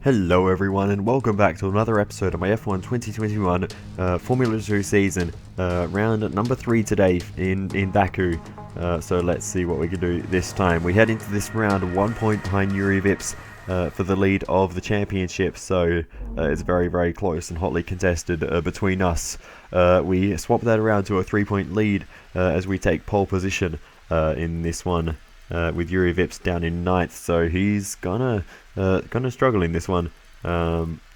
Hello everyone and welcome back to another episode of my F1 2021 Formula 2 season, round number 3 today in Baku. So let's see what we can do this time. We head into this round 1 point behind Yuri Vips for the lead of the championship, so it's very close and hotly contested between us. We swap that around to a 3-point lead as we take pole position in this one. With Yuri Vips down in 9th, so he's gonna struggle in this one.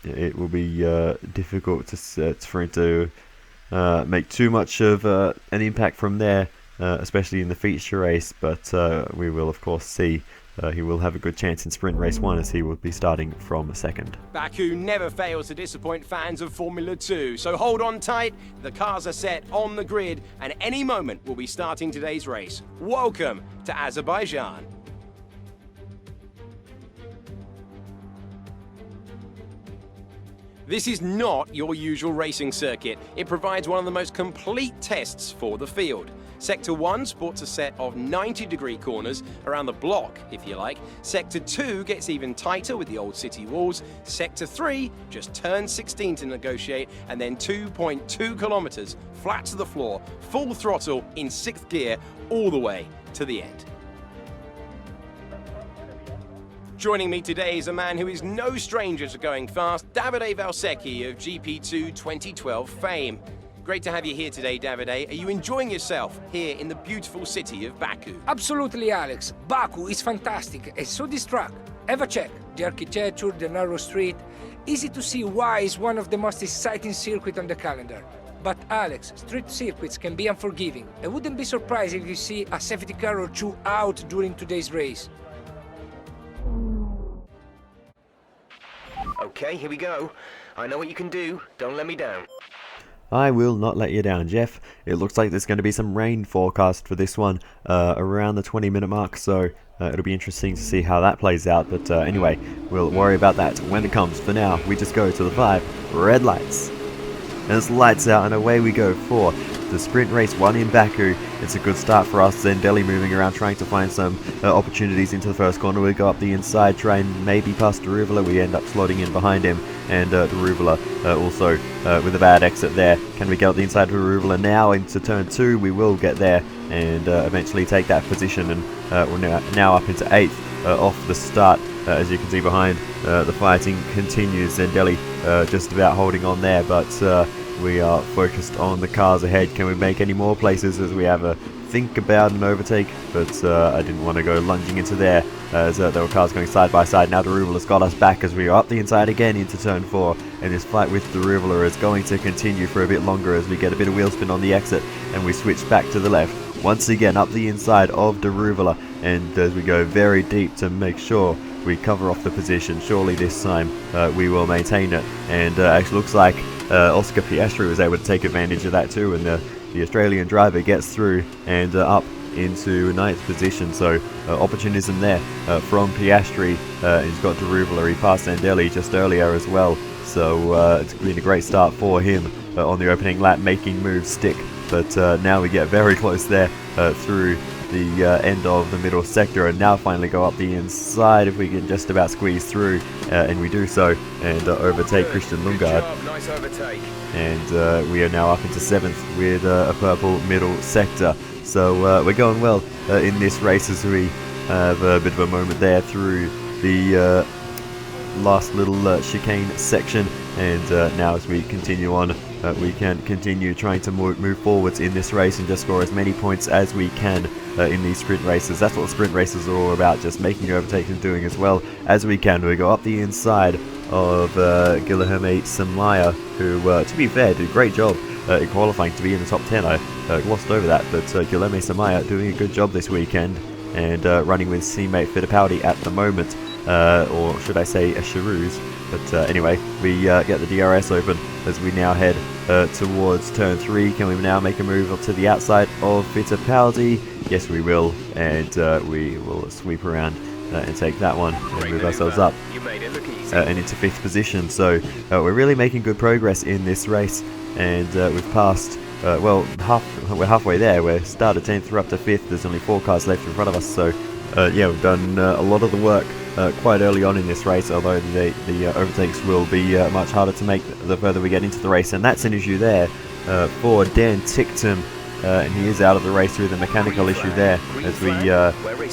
It will be difficult for him to make too much of an impact from there, especially in the feature race. But we will of course see. He will have a good chance in Sprint Race 1 as he will be starting from 2nd. Baku never fails to disappoint fans of Formula 2, so hold on tight, the cars are set on the grid, and any moment we'll be starting today's race. Welcome to Azerbaijan. This is not your usual racing circuit. It provides one of the most complete tests for the field. Sector 1 sports a set of 90-degree corners around the block, if you like. Sector 2 gets even tighter with the old city walls. Sector 3 just turns 16 to negotiate, and then 2.2 kilometers flat to the floor, full throttle in 6th gear, all the way to the end. Joining me today is a man who is no stranger to going fast, Davide Valsecchi of GP2 2012 fame. Great to have you here today, Davide. Are you enjoying yourself here in the beautiful city of Baku? Absolutely, Alex. Baku is fantastic, and so this track. Have a check. The architecture, the narrow street. Easy to see why it's one of the most exciting circuits on the calendar. But Alex, street circuits can be unforgiving. I wouldn't be surprised if you see a safety car or two out during today's race. Okay, here we go. I know what you can do. Don't let me down. I will not let you down, Jeff. It looks like there's going to be some rain forecast for this one around the 20-minute mark, so it'll be interesting to see how that plays out. But anyway, we'll worry about that when it comes. For now, we just go to the 5 red lights. And it's lights out and away we go for the Sprint Race 1 in Baku. It's a good start for us. Zendelli moving around trying to find some opportunities into the first corner. We go up the inside, try and maybe pass Daruvula. We end up slotting in behind him, and Daruvula also with a bad exit there. Can we get up the inside of Daruvula now into turn 2? We will get there and eventually take that position, and we're now up into 8th off the start. As you can see behind, the fighting continues. Zendelli just about holding on there, but we are focused on the cars ahead. Can we make any more places as we have a think about an overtake? But I didn't want to go lunging into there as there were cars going side by side. Now Daruvula's got us back as we are up the inside again into turn 4, and this fight with Daruvula is going to continue for a bit longer as we get a bit of wheel spin on the exit and we switch back to the left. Once again up the inside of Daruvula, and as we go very deep to make sure we cover off the position. Surely this time we will maintain it, and actually looks like Oscar Piastri was able to take advantage of that too, and the Australian driver gets through and up into 9th position. So opportunism there from Piastri. He's got Daruvula. He passed Zendelli just earlier as well, so it's been a great start for him on the opening lap, making moves stick. But now we get very close there through the end of the middle sector, and now finally go up the inside if we can just about squeeze through, and we do so, and overtake Christian Lungard. Nice overtake. And we are now up into 7th with a purple middle sector. So we're going well in this race as we have a bit of a moment there through the last little chicane section, and now as we continue on, we can continue trying to move forwards in this race and just score as many points as we can in these sprint races. That's what the sprint races are all about, just making overtakes and doing as well as we can. We go up the inside of Guilherme Samaya, who, to be fair, did a great job in qualifying to be in the top 10. I glossed over that, but Guilherme Samaya doing a good job this weekend, and running with teammate Fittipaldi at the moment, or should I say a Charouz. But anyway, we get the DRS open as we now head towards turn 3. Can we now make a move up to the outside of Fittipaldi? Yes, we will, and we will sweep around and take that one and move ourselves up and into 5th position. So we're really making good progress in this race, and we've passed, well, we're halfway there. We're started 10th, we're up to 5th. There's only 4 cars left in front of us, so yeah, we've done a lot of the work quite early on in this race, although the overtakes will be much harder to make the further we get into the race, and that's an issue there for Dan Ticktum, and he is out of the race through the mechanical issue there, as we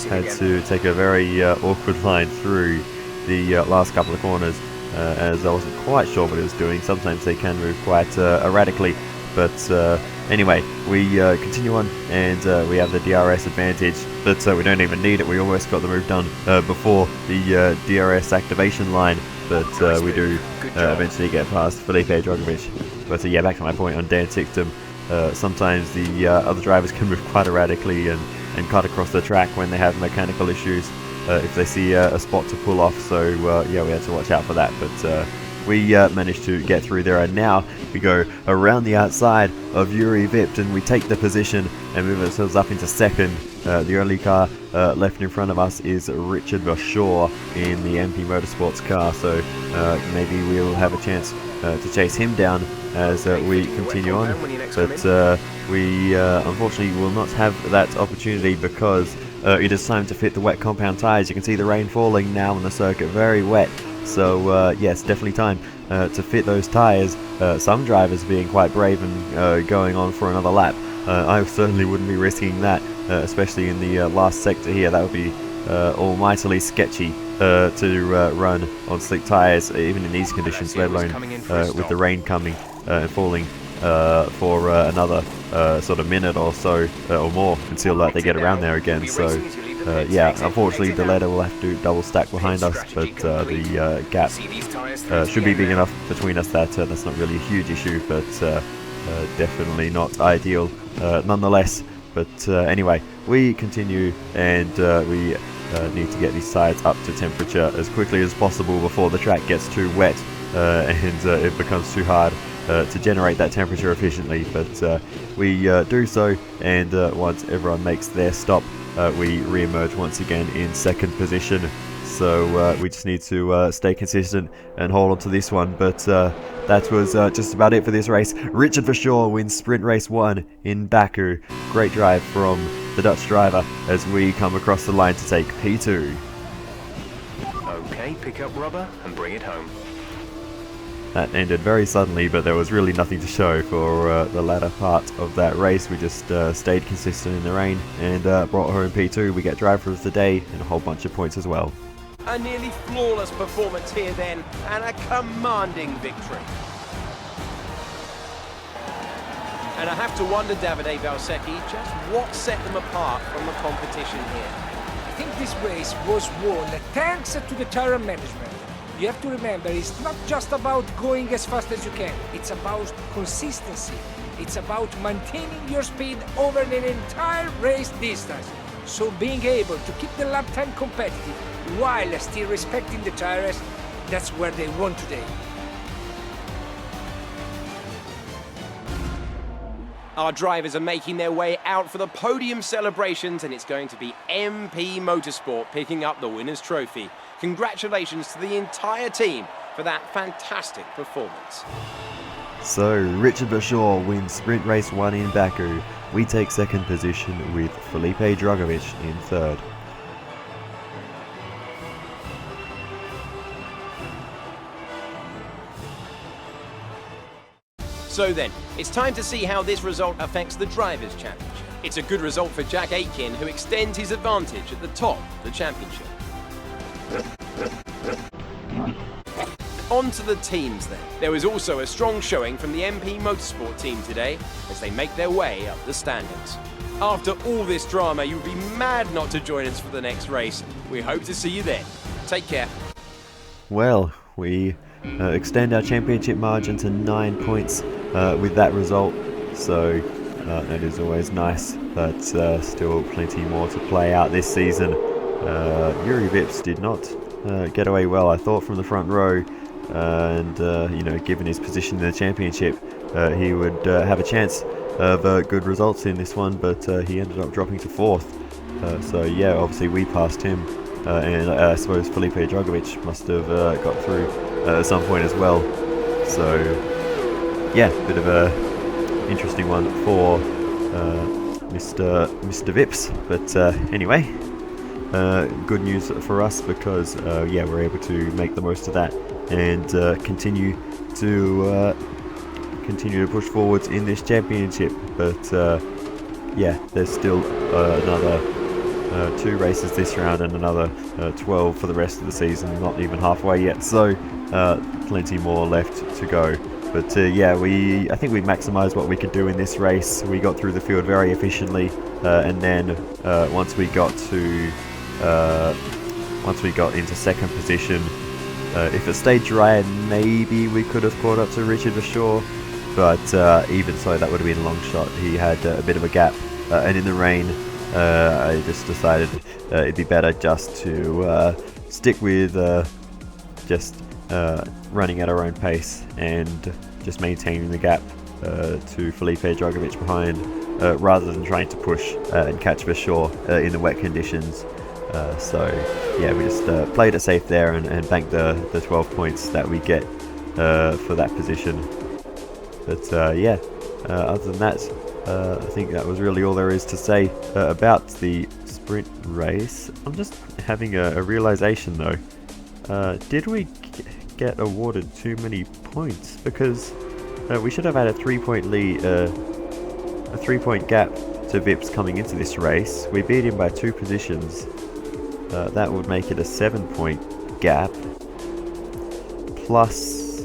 had to take a very awkward line through the last couple of corners, as I wasn't quite sure what it was doing. Sometimes they can move quite erratically, but anyway, we continue on, and we have the DRS advantage, but we don't even need it. We almost got the move done before the DRS activation line, but we do eventually get past Felipe Drogovic. But yeah, back to my point on Dan Ticktum. Sometimes the other drivers can move quite erratically and cut across the track when they have mechanical issues if they see a spot to pull off, so yeah, we had to watch out for that, but we managed to get through there, and now we go around the outside of Yuri Vipt and we take the position and move ourselves up into second. The only car left in front of us is Richard Bashaw in the MP Motorsports car, so maybe we'll have a chance to chase him down as we continue on, but we unfortunately will not have that opportunity because it is time to fit the wet compound tyres. You can see the rain falling now on the circuit, very wet. So yes, definitely time to fit those tyres. Some drivers being quite brave and going on for another lap. I certainly wouldn't be risking that, especially in the last sector here. That would be almightily sketchy to run on slick tyres, even in these conditions, let alone with the rain coming and falling for another sort of minute or so or more until they get around there again. So yeah, unfortunately the ladder will have to double stack behind us, but the gap should be big enough between us that that's not really a huge issue, but definitely not ideal nonetheless. But anyway, we continue, and we need to get these tyres up to temperature as quickly as possible before the track gets too wet and it becomes too hard to generate that temperature efficiently. But we do so, and once everyone makes their stop, we re-emerge once again in second position. So we just need to stay consistent and hold on to this one. But that was just about it for this race. Richard Verschoor wins Sprint Race 1 in Baku. Great drive from the Dutch driver as we come across the line to take P2. Okay, pick up rubber and bring it home. That ended very suddenly, but there was really nothing to show for the latter part of that race. We just stayed consistent in the rain and brought home P2. We get driver of the day and a whole bunch of points as well. A nearly flawless performance here then, and a commanding victory. And I have to wonder, Davide Valsecchi, just what set them apart from the competition here. I think this race was won thanks to the tire management. You have to remember, it's not just about going as fast as you can. It's about consistency. It's about maintaining your speed over an entire race distance. So being able to keep the lap time competitive while still respecting the tires, that's where they won today. Our drivers are making their way out for the podium celebrations, and it's going to be MP Motorsport picking up the winner's trophy. Congratulations to the entire team for that fantastic performance. So Richard Verschoor wins Sprint Race 1 in Baku. We take second position with Felipe Drogovic in third. So then, it's time to see how this result affects the Drivers' Championship. It's a good result for Jack Aitken, who extends his advantage at the top of the championship. On to the teams then. There was also a strong showing from the MP Motorsport team today as they make their way up the standings. After all this drama, you would be mad not to join us for the next race. We hope to see you then. Take care. Well, we extend our championship margin to 9 points with that result, so that is always nice, but still plenty more to play out this season. Yuri Vips did not get away well, I thought, from the front row, and you know, given his position in the championship, he would have a chance of good results in this one, but he ended up dropping to fourth. So yeah, obviously we passed him, and I suppose Felipe Drogovic must have got through at some point as well. So yeah, bit of a interesting one for Mr. Vips, but anyway, good news for us because yeah, we're able to make the most of that and continue to push forwards in this championship. But yeah, there's still another 2 races this round and another 12 for the rest of the season, not even halfway yet, so plenty more left to go. But yeah, I think we maximised what we could do in this race. We got through the field very efficiently, and then once we got into second position, if it stayed dry, maybe we could have caught up to Richard Verschoor, but even so, that would have been a long shot. He had a bit of a gap, and in the rain, I just decided it'd be better just to stick with just running at our own pace and just maintaining the gap to Felipe Dragovic behind, rather than trying to push and catch Verschoor in the wet conditions. So yeah, we just played it safe there and banked the 12 points that we get for that position. But yeah, other than that, I think that was really all there is to say about the sprint race. I'm just having a realization though. Did we get awarded too many points? Because we should have had a 3-point lead, a 3-point gap to Vips coming into this race. We beat him by 2 positions. That would make it a 7-point gap. Plus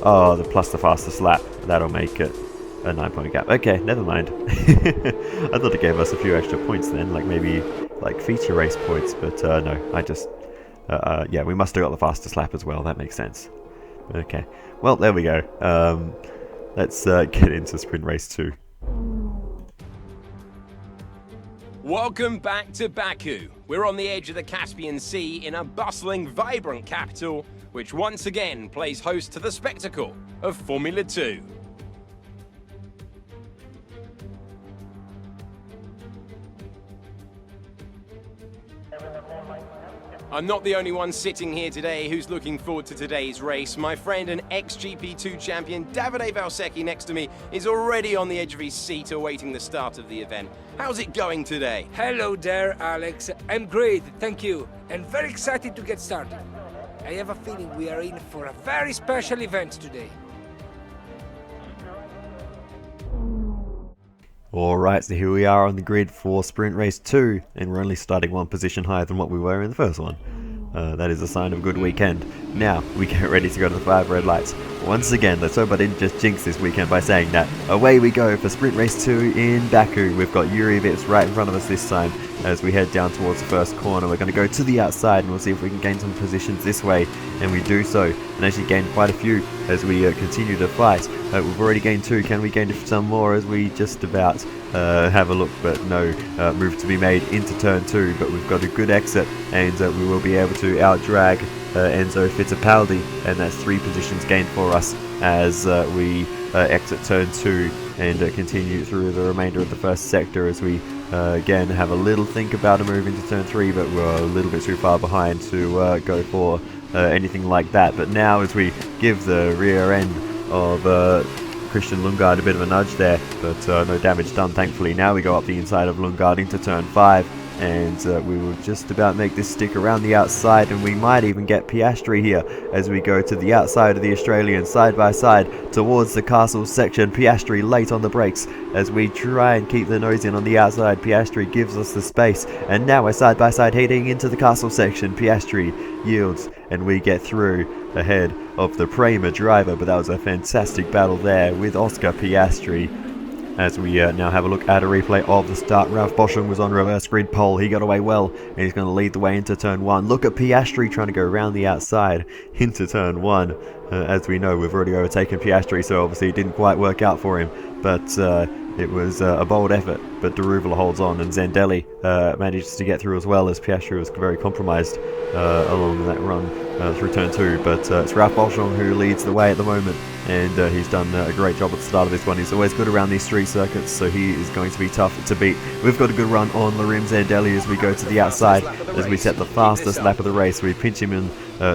the fastest lap. That'll make it a 9-point gap. Okay, never mind. I thought it gave us a few extra points then, like maybe like feature race points, but no, I just yeah, we must have got the fastest lap as well. That makes sense. Okay, well, there we go. Let's get into sprint race 2. Welcome back to Baku. We're on the edge of the Caspian Sea in a bustling, vibrant capital, which once again plays host to the spectacle of Formula 2. I'm not the only one sitting here today who's looking forward to today's race. My friend and ex-GP2 champion Davide Valsecchi next to me is already on the edge of his seat awaiting the start of the event. How's it going today? Hello there, Alex. I'm great, thank you, and very excited to get started. I have a feeling we are in for a very special event today. Alright, so here we are on the grid for sprint race 2, and we're only starting 1 position higher than what we were in the first one. That is a sign of a good weekend. Now, we get ready to go to the 5 red lights. Once again, let's hope I didn't just jinx this weekend by saying that. Away we go for sprint race 2 in Baku. We've got Yuri Vips right in front of us this time as we head down towards the first corner. We're going to go to the outside and we'll see if we can gain some positions this way, and we do so, and actually gain quite a few as we continue to fight. We've already gained 2. Can we gain some more as we just about have a look, but no move to be made into turn 2, but we've got a good exit, and we will be able to out-drag Enzo Fittipaldi, and that's 3 positions gained for us as we exit turn 2 and continue through the remainder of the first sector as we again have a little think about a move into turn 3, but we're a little bit too far behind to go for anything like that. But now as we give the rear end of Christian Lungard a bit of a nudge there, but no damage done thankfully. Now we go up the inside of Lungard into turn 5, and we will just about make this stick around the outside, and we might even get Piastri here as we go to the outside of the Australian side by side towards the castle section. Piastri late on the brakes as we try and keep the nose in on the outside. Piastri gives us the space, and now we're side by side heading into the castle section. Piastri yields and we get through ahead of the Prema driver, but that was a fantastic battle there with Oscar Piastri. As we now have a look at a replay of the start, Ralph Boschung was on reverse grid pole. He got away well, and he's going to lead the way into turn 1. Look at Piastri trying to go around the outside into turn 1. As we know, we've already overtaken Piastri, so obviously it didn't quite work out for him. But it was a bold effort, but Daruvula holds on, and Zandelli manages to get through as well, as Piastri was very compromised along that run through turn 2. But it's Ralph Boschung who leads the way at the moment, and he's done a great job at the start of this one. He's always good around these street circuits, so he is going to be tough to beat. We've got a good run on Larim Zandelli as we go to the outside, as we set the fastest lap of the race. We pinch him in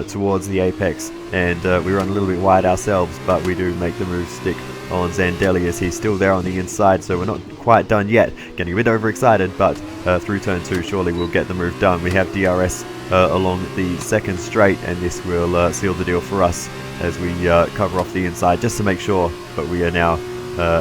towards the apex, and we run a little bit wide ourselves, but we do make the move stick on Zandelli as he's still there on the inside, so we're not quite done yet. Getting a bit overexcited, but through turn 2 surely we'll get the move done. We have DRS along the second straight, and this will seal the deal for us as we cover off the inside just to make sure, but we are now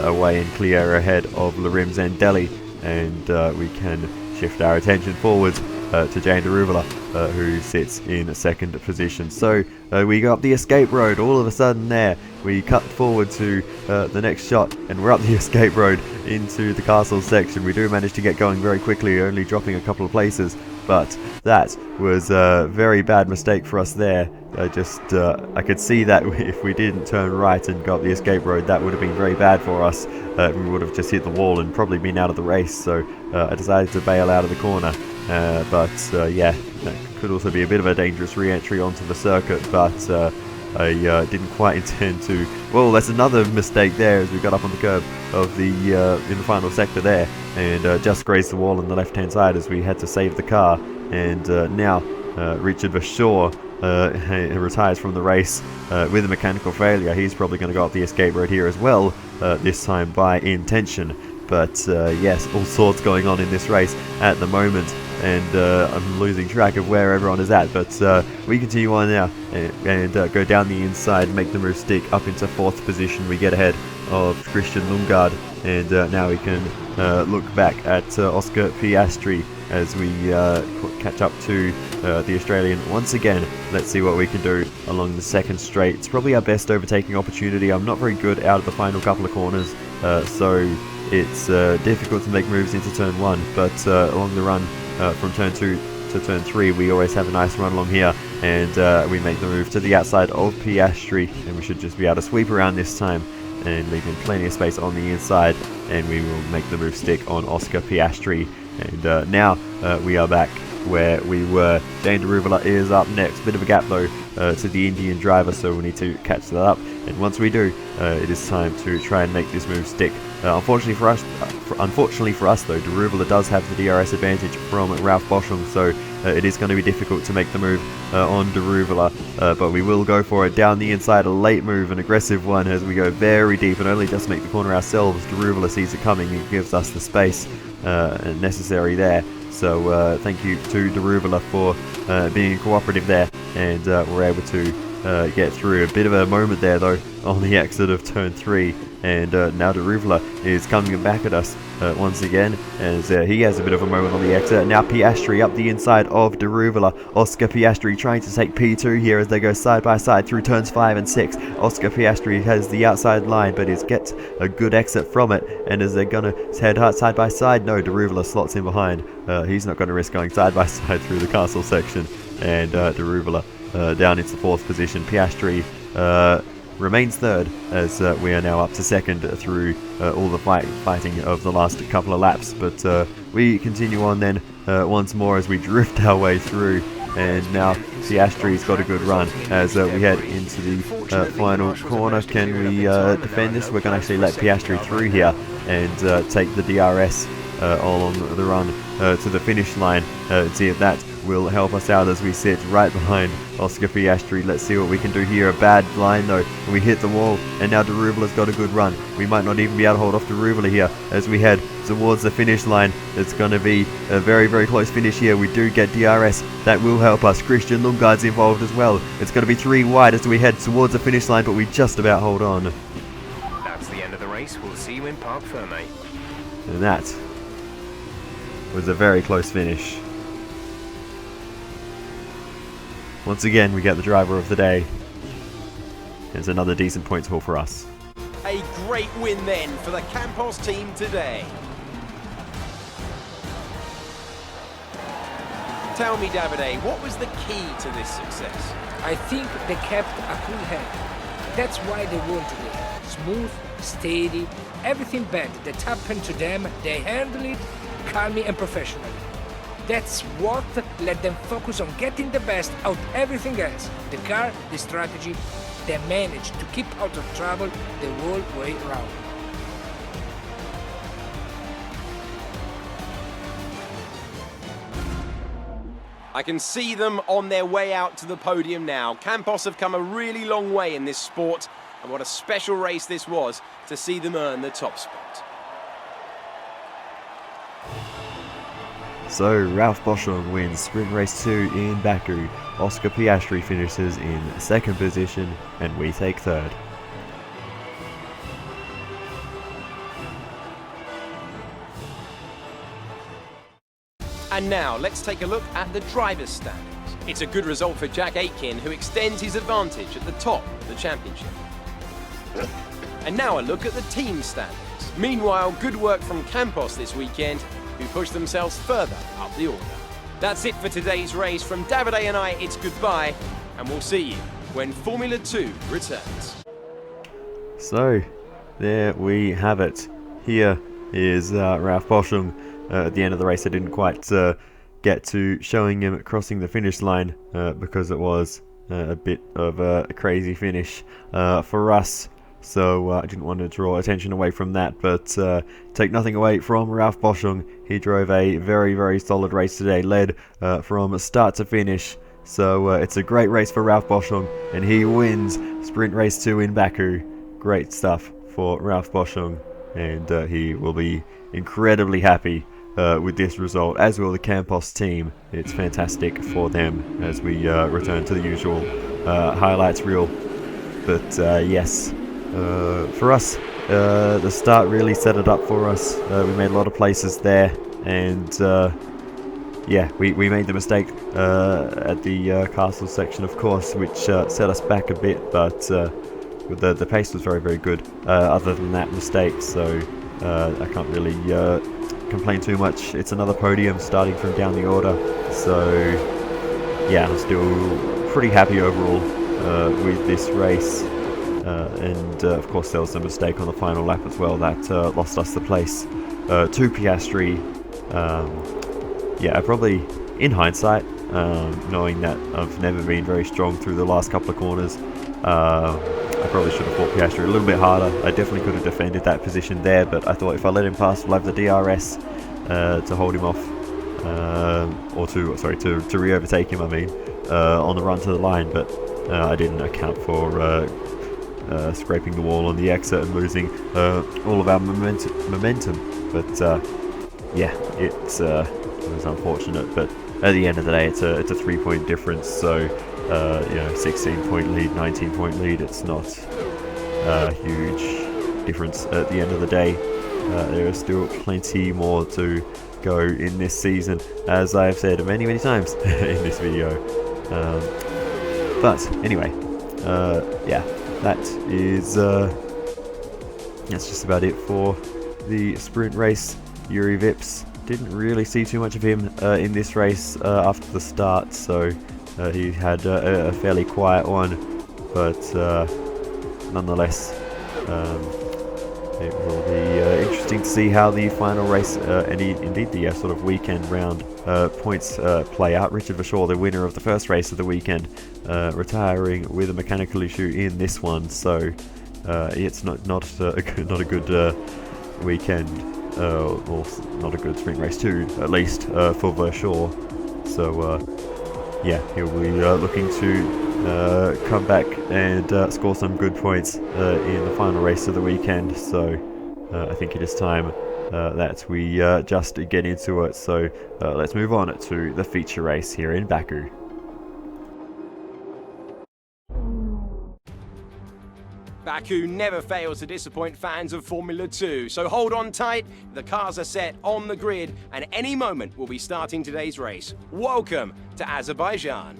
away and clear ahead of Larim Zandelli, and we can shift our attention forwards to Jane Deruvala, who sits in second position. So we go up the escape road. All of a sudden there, we cut forward to the next shot, and we're up the escape road into the castle section. We do manage to get going very quickly, only dropping a couple of places, but that was a very bad mistake for us there. I could see that if we didn't turn right and go up the escape road, that would have been very bad for us. We would have just hit the wall and probably been out of the race, so I decided to bail out of the corner. Yeah, that could also be a bit of a dangerous re-entry onto the circuit, but I didn't quite intend to. Well, that's another mistake there as we got up on the curb of the in the final sector there, and just grazed the wall on the left-hand side as we had to save the car. And now Richard Verschoor retires from the race with a mechanical failure. He's probably going to go up the escape road here as well, this time by intention. But yes, all sorts going on in this race at the moment, and I'm losing track of where everyone is at. But we continue on now and go down the inside, make the move stick up into 4th position. We get ahead of Christian Lungard, and now we can look back at Oscar Piastri as we catch up to the Australian once again. Let's see what we can do along the second straight. It's probably our best overtaking opportunity. I'm not very good out of the final couple of corners, so it's difficult to make moves into turn 1, but along the run from turn 2 to turn 3, we always have a nice run along here, and we make the move to the outside of Piastri, and we should just be able to sweep around this time and leave him plenty of space on the inside, and we will make the move stick on Oscar Piastri. And now we are back where we were. Jane Deruvala is up next. Bit of a gap though to the Indian driver, so we need to catch that up. And once we do, it is time to try and make this move stick. Unfortunately for us, though, Deruvala does have the DRS advantage from Ralph Boschung, so it is going to be difficult to make the move on Deruvala. But we will go for it down the inside. A late move, an aggressive one, as we go very deep and only just make the corner ourselves. Deruvala sees it coming and gives us the space necessary there. So thank you to Deruvala for being cooperative there, and we're able to get through. A bit of a moment there though on the exit of turn 3, and now Deruvala is coming back at us once again, as he has a bit of a moment on the exit. Now Piastri up the inside of Deruvala. Oscar Piastri trying to take P2 here as they go side by side through turns 5 and 6. Oscar Piastri has the outside line, but he gets a good exit from it, and as they're going to head side by side, no, Deruvala slots in behind. He's not going to risk going side by side through the castle section, and Deruvala down into 4th position. Piastri remains 3rd, as we are now up to 2nd through all the fighting of the last couple of laps. But we continue on then once more as we drift our way through, and now Piastri's got a good run as we head into the final corner. Can we defend this? We're going to actually let Piastri through here and take the DRS along the run to the finish line. See if that will help us out as we sit right behind Oscar Piastri. Let's see what we can do here. A bad line though, we hit the wall, and now Deruvala's got a good run. We might not even be able to hold off Deruvala here as we head towards the finish line. It's going to be a very, very close finish here. We do get DRS. That will help us. Christian Lungard's involved as well. It's going to be 3 wide as we head towards the finish line, but we just about hold on. That's the end of the race. We'll see you in Parc Ferme. And that was a very close finish. Once again, we get the driver of the day. It's another decent points haul for us. A great win then for the Campos team today. Tell me, Davide, what was the key to this success? I think they kept a cool head. That's why they won today. Smooth, steady, everything bad that happened to them, they handled it calmly and professionally. That's what let them focus on getting the best out of everything else. The car, the strategy, they managed to keep out of trouble the whole way around. I can see them on their way out to the podium now. Campos have come a really long way in this sport, and what a special race this was to see them earn the top spot. So Ralph Boschung wins Sprint Race 2 in Baku, Oscar Piastri finishes in second position, and we take third. And now, let's take a look at the driver's standings. It's a good result for Jack Aitken, who extends his advantage at the top of the championship. And now a look at the team standings. Meanwhile, good work from Campos this weekend, who pushed themselves further up the order. That's it for today's race. From Davide and I, it's goodbye, and we'll see you when Formula 2 returns. So, there we have it. Here is Ralph Boschung. At the end of the race, I didn't quite get to showing him crossing the finish line because it was a bit of a crazy finish for us. So I didn't want to draw attention away from that, but take nothing away from Ralph Boschung. He drove a very, very solid race today, led from start to finish. So it's a great race for Ralph Boschung, and he wins Sprint Race 2 in Baku. Great stuff for Ralph Boschung, and he will be incredibly happy with this result, as will the Campos team. It's fantastic for them as we return to the usual highlights reel. But yes, for us, the start really set it up for us. We made a lot of places there, and yeah, we made the mistake at the castle section, of course, which set us back a bit, but the pace was very, very good other than that mistake, so I can't really complain too much. It's another podium starting from down the order, so yeah, I'm still pretty happy overall with this race. And of course there was a mistake on the final lap as well that lost us the place to Piastri. Yeah, I probably, in hindsight, knowing that I've never been very strong through the last couple of corners, I probably should have fought Piastri a little bit harder. I definitely could have defended that position there, but I thought if I let him pass, we'll have the DRS to hold him off, or to re-overtake him, I mean, on the run to the line, but I didn't account for scraping the wall on the exit and losing all of our momentum. But yeah, it was unfortunate, but at the end of the day, it's a 3-point difference, so 16-point lead, 19-point lead, it's not a huge difference at the end of the day. There is still plenty more to go in this season, as I have said many, many times in this video. But anyway, yeah, that's just about it for the sprint race. Yuri Vips, didn't really see too much of him in this race after the start, so he had a fairly quiet one, but nonetheless, it will be interesting to see how the final race and indeed the sort of weekend round points play out. Richard Verschoor, the winner of the first race of the weekend, retiring with a mechanical issue in this one, so it's not a good weekend, or not a good sprint race 2 at least for Verschoor. So yeah, he'll be looking to come back and score some good points in the final race of the weekend. So I think it is time that we just get into it. So let's move on to the feature race here in Baku. Baku never fails to disappoint fans of Formula 2, so hold on tight, the cars are set on the grid, and any moment we'll be starting today's race. Welcome to Azerbaijan.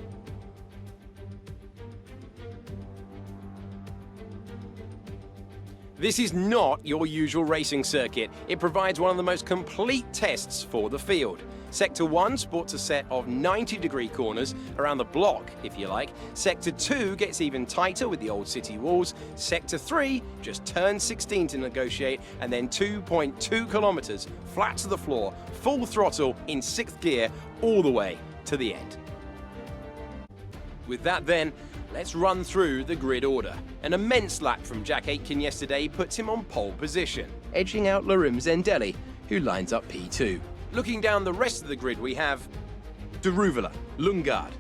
This is not your usual racing circuit. It provides one of the most complete tests for the field. Sector 1 sports a set of 90-degree corners around the block, if you like. Sector 2 gets even tighter with the old city walls. Sector 3 just turns 16 to negotiate, and then 2.2 kilometers flat to the floor, full throttle in 6th gear, all the way to the end. With that then, let's run through the grid order. An immense lap from Jack Aitken yesterday puts him on pole position, edging out Larim Zendelli, who lines up P2. Looking down the rest of the grid, we have Deruvula, Lungard.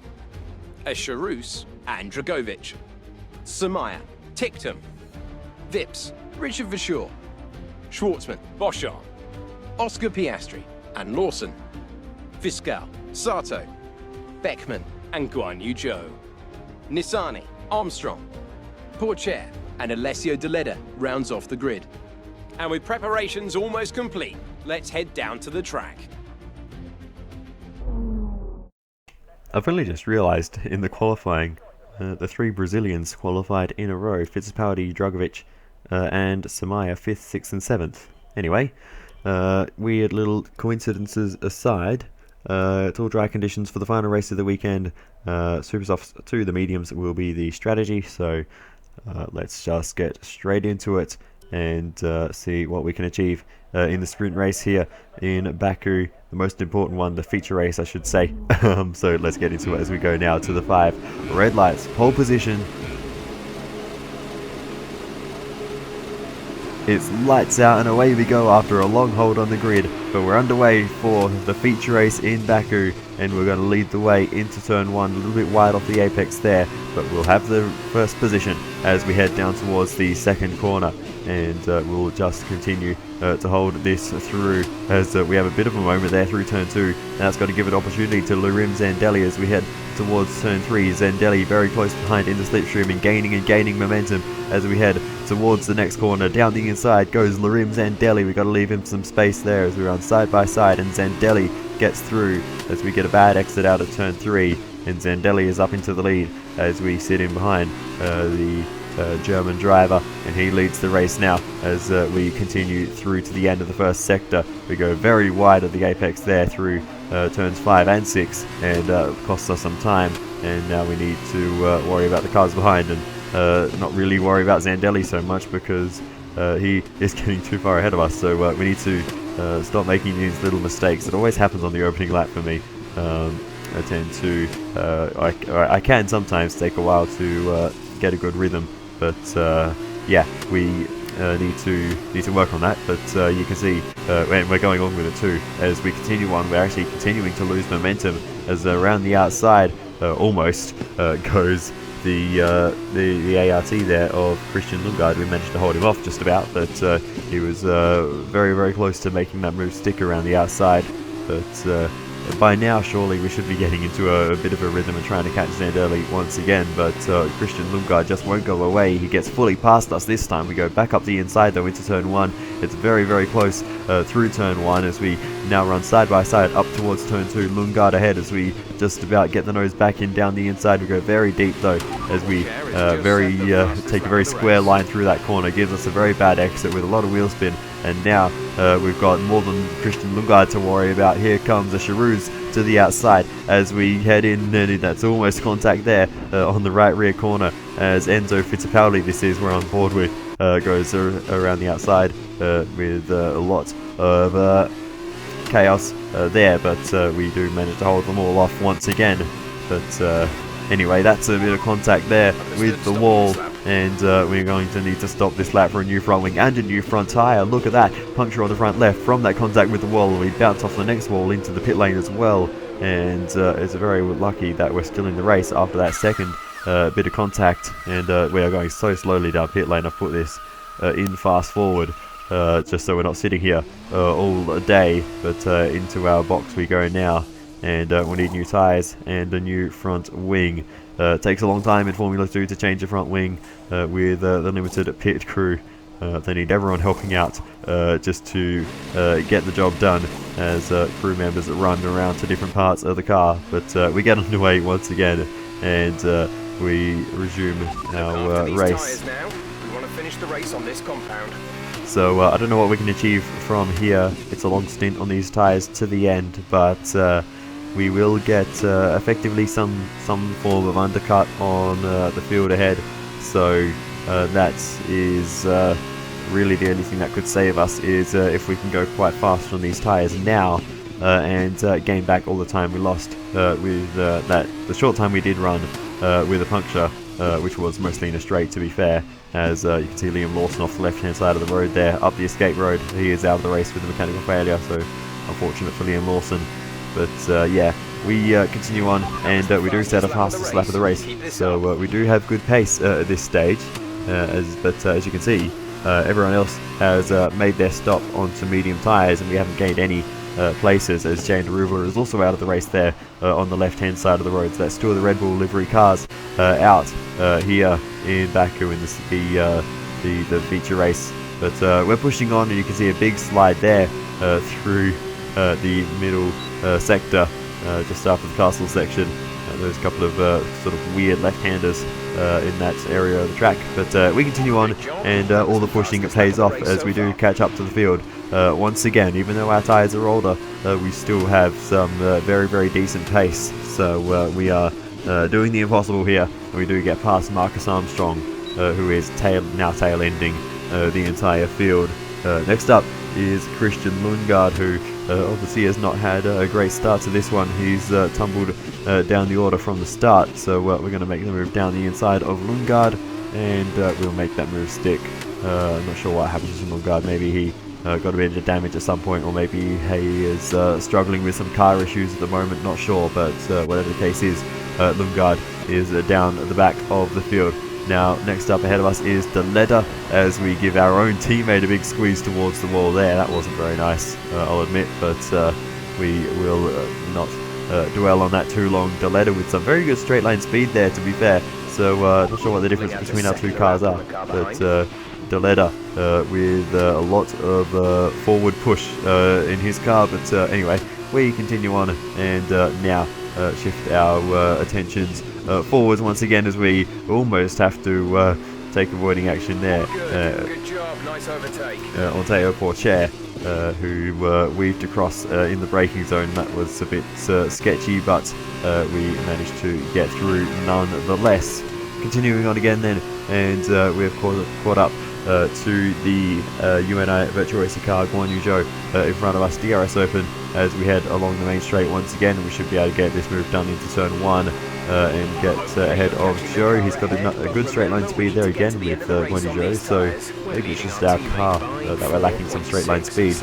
Escherus, and Dragovic. Samaya, Tictum. Vips, Richard Verschoor. Schwartzman, Boschardt. Oscar Piastri, and Lawson. Fiscal, Sato. Beckman, and Guan Yu Zhou. Nissani, Armstrong. Pourchaire, and Alessio Deleda rounds off the grid. And with preparations almost complete, let's head down to the track. I've only just realised in the qualifying, the 3 Brazilians qualified in a row: Fittipaldi, Dragovic, and Samaya 5th, 6th, and 7th. Anyway, weird little coincidences aside, it's all dry conditions for the final race of the weekend. Super softs to the mediums will be the strategy, so let's just get straight into it and see what we can achieve in the sprint race here in Baku, the most important one, the feature race I should say. So let's get into it as we go now to the 5 red lights. Pole position. It's lights out and away we go after a long hold on the grid, but we're underway for the feature race in Baku, and we're going to lead the way into turn 1, a little bit wide off the apex there, but we'll have the first position as we head down towards the second corner, and we'll just continue to hold this through as we have a bit of a moment there through turn 2, and that's got to give it opportunity to Larim Zandelli as we head towards turn 3. Zandelli very close behind in the slipstream and gaining momentum as we head towards the next corner. Down the inside goes Larim Zandelli. We've got to leave him some space there as we run side by side, and Zandelli gets through as we get a bad exit out of turn 3, and Zandelli is up into the lead as we sit in behind the German driver, and he leads the race now as we continue through to the end of the first sector. We go very wide at the apex there through turns 5 and 6, and costs us some time, and now we need to worry about the cars behind, and not really worry about Zandelli so much because he is getting too far ahead of us, so we need to stop making these little mistakes. It always happens on the opening lap for me. I tend to I can sometimes take a while to get a good rhythm, but yeah, we need to work on that. But you can see we're going on with it too as we continue on. We're actually continuing to lose momentum as around the outside almost goes the ART there of Christian Lungard. We managed to hold him off just about, but he was very close to making that move stick around the outside. But by now surely we should be getting into a bit of a rhythm and trying to catch Zandelli once again, but Christian Lungard just won't go away. He gets fully past us this time. We go back up the inside though into turn 1. It's very close through turn 1 as we now run side by side up towards turn 2. Lungard ahead as we just about get the nose back in down the inside. We go very deep though as we take a very square line through that corner. Gives us a very bad exit with a lot of wheel spin, and now we've got more than Christian Lungard to worry about. Here comes a Charuz to the outside as we head in, and that's almost contact there on the right rear corner as Enzo Fittipaldi, this is we're on board with, goes around the outside with a lot of chaos there, but we do manage to hold them all off once again. But anyway, that's a bit of contact there with the wall, and we're going to need to stop this lap for a new front wing and a new front tyre. Look at that, puncture on the front left from that contact with the wall. We bounce off the next wall into the pit lane as well, and it's very lucky that we're still in the race after that second bit of contact, and we are going so slowly down pit lane. I've put this in fast forward just so we're not sitting here all day, but into our box we go now, and we need new tyres and a new front wing. It takes a long time in Formula 2 to change a front wing with the limited pit crew. They need everyone helping out just to get the job done as crew members run around to different parts of the car. But we get underway once again, and we resume our race. Now, we want to finish the race on this compound. So I don't know what we can achieve from here. It's a long stint on these tyres to the end, but we will get effectively some form of undercut on the field ahead. So that is really the only thing that could save us is if we can go quite fast on these tyres now and gain back all the time we lost with the short time we did run with a puncture, which was mostly in a straight, to be fair, as you can see Liam Lawson off the left hand side of the road there, up the escape road. He is out of the race with a mechanical failure, so unfortunate for Liam Lawson. But yeah, we continue on, and we do set a fastest lap of the race. So we do have good pace at this stage, but as you can see, everyone else has made their stop onto medium tyres, and we haven't gained any places, as Jane Deruva is also out of the race there on the left hand side of the road. So that's two of the Red Bull livery cars out here in Baku in the feature race. But we're pushing on, and you can see a big slide there through the middle sector just after the castle section. There's a couple of sort of weird left-handers in that area of the track, but we continue on, and all the pushing pays off as we do catch up to the field. Once again, even though our tyres are older, we still have some very, very decent pace. So we are doing the impossible here, and we do get past Marcus Armstrong, who is now tail-ending the entire field. Next up is Christian Lungard, who obviously has not had a great start to this one. He's tumbled down the order from the start, so we're going to make the move down the inside of Lungard, and we'll make that move stick. I'm not sure what happens to Lungard. Maybe he got a bit of damage at some point, or maybe he is struggling with some car issues at the moment, not sure, but whatever the case is, Lungard is down at the back of the field. Now, next up ahead of us is the leader, as we give our own teammate a big squeeze towards the wall there. That wasn't very nice, I'll admit, but we will not dwell on that too long. The leader with some very good straight line speed there, to be fair, so not sure what the difference between our two cars are, but the leader with a lot of forward push in his car. But anyway, we continue on, and now shift our attentions forwards once again, as we almost have to take avoiding action there. Good job, nice overtake. Anteo Porcher, who weaved across in the braking zone. That was a bit sketchy, but we managed to get through nonetheless. Continuing on again then, and we've caught up to the UNI Virtual Racer car, Guan Yu Zhou, in front of us. DRS open as we head along the main straight once again, and we should be able to get this move done into turn 1 and get ahead of Zhou. He's got a good straight line speed there again with Guan Yu Zhou, so maybe it's just our car that we're lacking some straight line speed.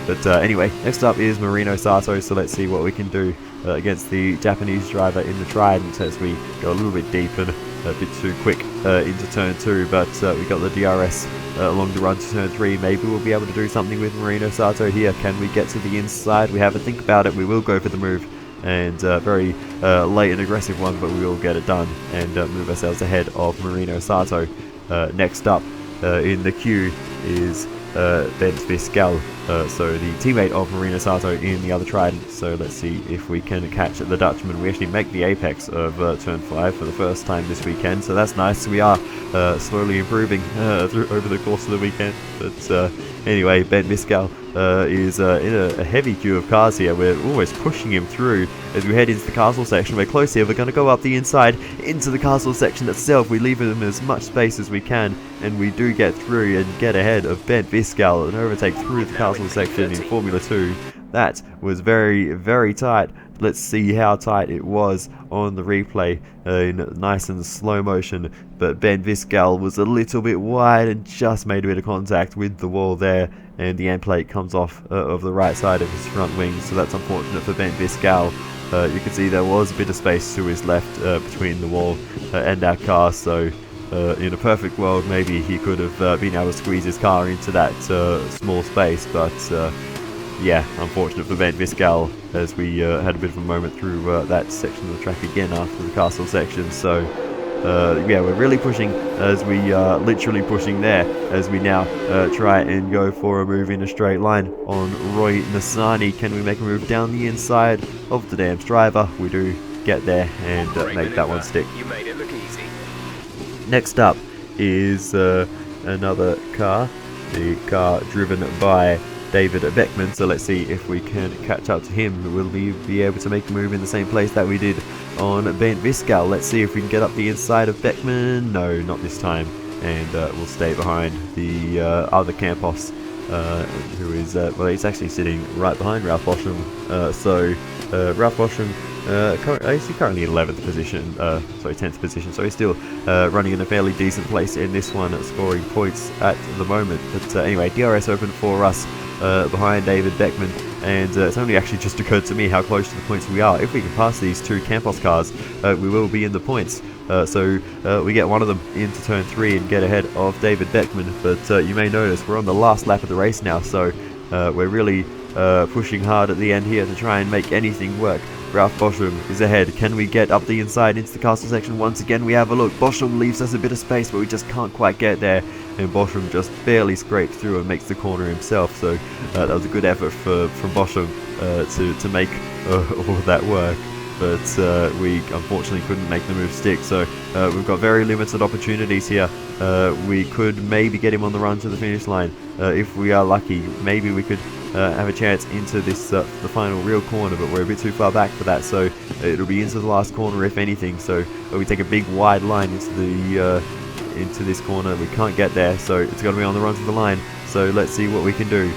But anyway, next up is Mourinho Sato, so let's see what we can do against the Japanese driver in the Trident as we go a little bit deep and a bit too quick into turn 2, but we got the DRS along the run to turn 3. Maybe we'll be able to do something with Mourinho Sato here. Can we get to the inside? We have a think about it. We will go for the move, and very late and aggressive one, but we will get it done and move ourselves ahead of Mourinho Sato. Next up in the queue is Ben Viscal, so the teammate of Mourinho Sato in the other Trident. So let's see if we can catch the Dutchman. We actually make the apex of turn 5 for the first time this weekend, so that's nice. We are slowly improving over the course of the weekend. But anyway, Ben Viscal is in a heavy queue of cars here. We're almost pushing him through as we head into the castle section. We're close here. We're going to go up the inside into the castle section itself. We leave him as much space as we can, and we do get through and get ahead of Ben Viscal and overtake through the castle section in Formula 2. That was very, very tight. Let's see how tight it was on the replay in nice and slow motion. But Ben Viscal was a little bit wide and just made a bit of contact with the wall there, and the end plate comes off of the right side of his front wing, so that's unfortunate for Ben Viscal. You can see there was a bit of space to his left between the wall and our car, so in a perfect world maybe he could have been able to squeeze his car into that small space, but yeah, unfortunate for Ben Viscal, as we had a bit of a moment through that section of the track again after the castle section. So yeah, we're really pushing, as we are literally pushing there, as we now try and go for a move in a straight line on Roy Nassani. Can we make a move down the inside of the Dams driver? We do get there and make that one stick. You made it look easy. Next up is another car, the car driven by David Beckman, so let's see if we can catch up to him. Will we be able to make a move in the same place that we did on Ben Viscal? Let's see if we can get up the inside of Beckman. No, not this time, and we'll stay behind the other Campos, who is, well, he's actually sitting right behind Ralph Boschum. So Ralph Boschum he's currently in 11th position, sorry, 10th position, so he's still running in a fairly decent place in this one, scoring points at the moment. But anyway, DRS open for us behind David Beckman, and it's only actually just occurred to me how close to the points we are. If we can pass these two Campos cars, we will be in the points. So we get one of them into turn 3 and get ahead of David Beckman, but you may notice we're on the last lap of the race now, so we're really pushing hard at the end here to try and make anything work. Ralph Boschum is ahead. Can we get up the inside into the castle section? Once again we have a look. Boschum leaves us a bit of space, but we just can't quite get there, and Boschum just barely scrapes through and makes the corner himself. So that was a good effort from Boschum to make all of that work, but we unfortunately couldn't make the move stick. So we've got very limited opportunities here. We could maybe get him on the run to the finish line if we are lucky. Maybe we could have a chance into this the final real corner, but we're a bit too far back for that, so it'll be into the last corner if anything. So we take a big wide line into this corner. We can't get there, so it's got to be on the run to the line. So let's see what we can do.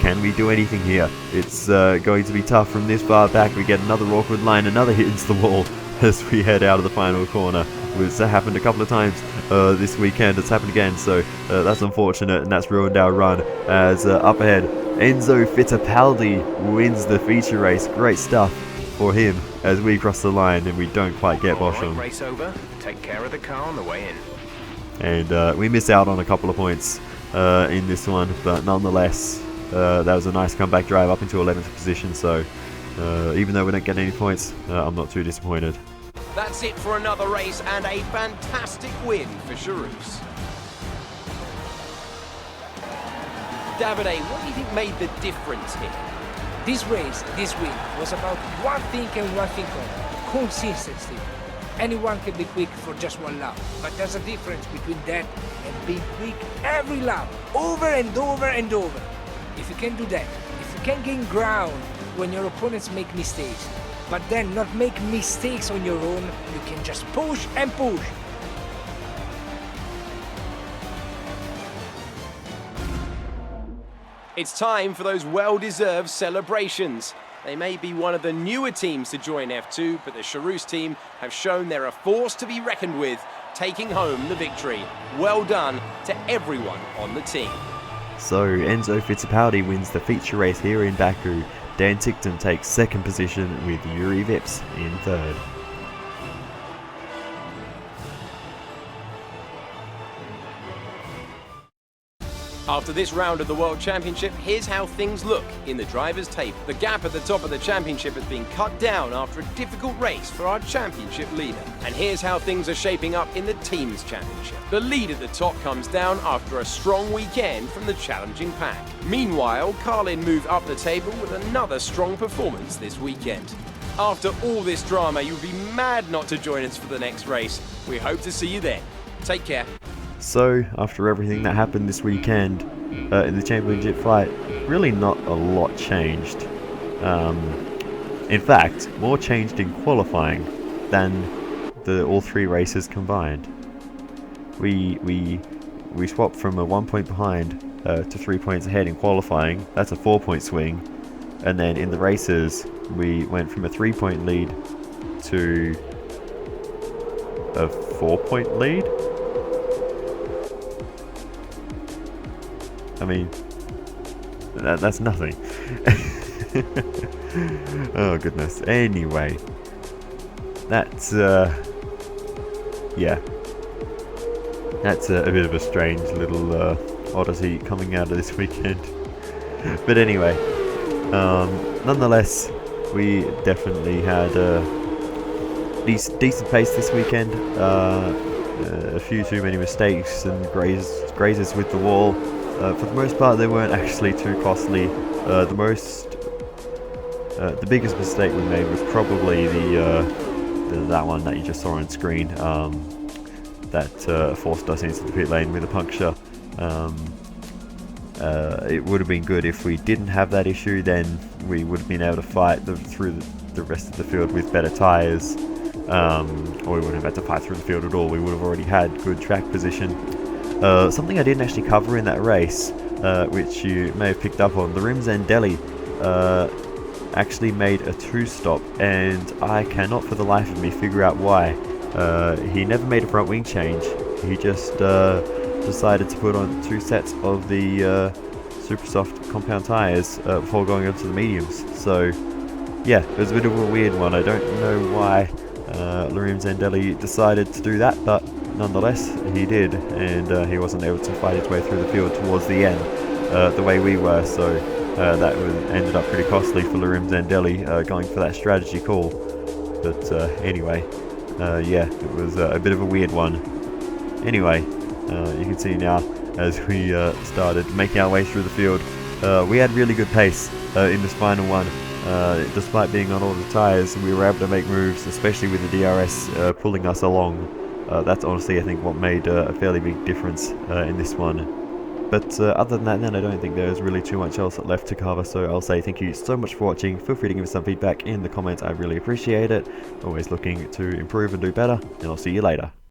Can we do anything here? It's going to be tough from this far back. We get another awkward line, another hit into the wall as we head out of the final corner. It's happened a couple of times this weekend. It's happened again, so that's unfortunate, and that's ruined our run. As up ahead, Enzo Fittipaldi wins the feature race. Great stuff for him as we cross the line and we don't quite get Boschum. Right, race over. Take care of the car on the way in. And we miss out on a couple of points in this one, but nonetheless, that was a nice comeback drive up into 11th position. So even though we don't get any points, I'm not too disappointed. That's it for another race and a fantastic win for Charouz. Davide, what do you think made the difference here? This race, this win, was about one thing and one thing only: consistency. Anyone can be quick for just one lap, but there's a difference between that and being quick every lap, over and over and over. If you can do that, if you can gain ground when your opponents make mistakes, but then not make mistakes on your own, you can just push and push. It's time for those well-deserved celebrations. They may be one of the newer teams to join F2, but the Charouz team have shown they're a force to be reckoned with, taking home the victory. Well done to everyone on the team. So Enzo Fittipaldi wins the feature race here in Baku. Dan Tickton takes second position with Yuri Vips in third. After this round of the World Championship, here's how things look in the driver's table. The gap at the top of the championship has been cut down after a difficult race for our championship leader. And here's how things are shaping up in the team's championship. The lead at the top comes down after a strong weekend from the challenging pack. Meanwhile, Carlin moved up the table with another strong performance this weekend. After all this drama, you'll be mad not to join us for the next race. We hope to see you then. Take care. So, after everything that happened this weekend in the championship fight, really not a lot changed. In fact, more changed in qualifying than all three races combined. We swapped from a 1 point behind to 3 points ahead in qualifying. That's a 4-point swing. And then in the races, we went from a 3-point lead to a 4-point lead. I mean, that's nothing. Oh goodness. Anyway, that's yeah, that's a bit of a strange little oddity coming out of this weekend. But anyway, nonetheless, we definitely had a decent pace this weekend. A few too many mistakes and grazes with the wall. For the most part, they weren't actually too costly. The biggest mistake we made was probably that one that you just saw on screen. That forced us into the pit lane with a puncture. It would have been good if we didn't have that issue. Then we would have been able to fight through the rest of the field with better tyres, or we wouldn't have had to fight through the field at all. We would have already had good track position. Something I didn't actually cover in that race, which you may have picked up on, the Rimzandelli actually made a 2-stop, and I cannot for the life of me figure out why. He never made a front wing change. He just decided to put on 2 sets of the super soft compound tyres before going on to the mediums. So yeah, it was a bit of a weird one. I don't know why Lungard Zandelli decided to do that, but nonetheless he did, and he wasn't able to fight his way through the field towards the end the way we were, so that ended up pretty costly for Lungard Zandelli going for that strategy call. But anyway, yeah, it was a bit of a weird one. Anyway, you can see now as we started making our way through the field, we had really good pace in this final one. Despite being on all the tyres, we were able to make moves, especially with the DRS pulling us along. That's honestly, I think, what made a fairly big difference in this one. But other than that, then I don't think there's really too much else left to cover, so I'll say thank you so much for watching. Feel free to give me some feedback in the comments, I really appreciate it. Always looking to improve and do better, and I'll see you later.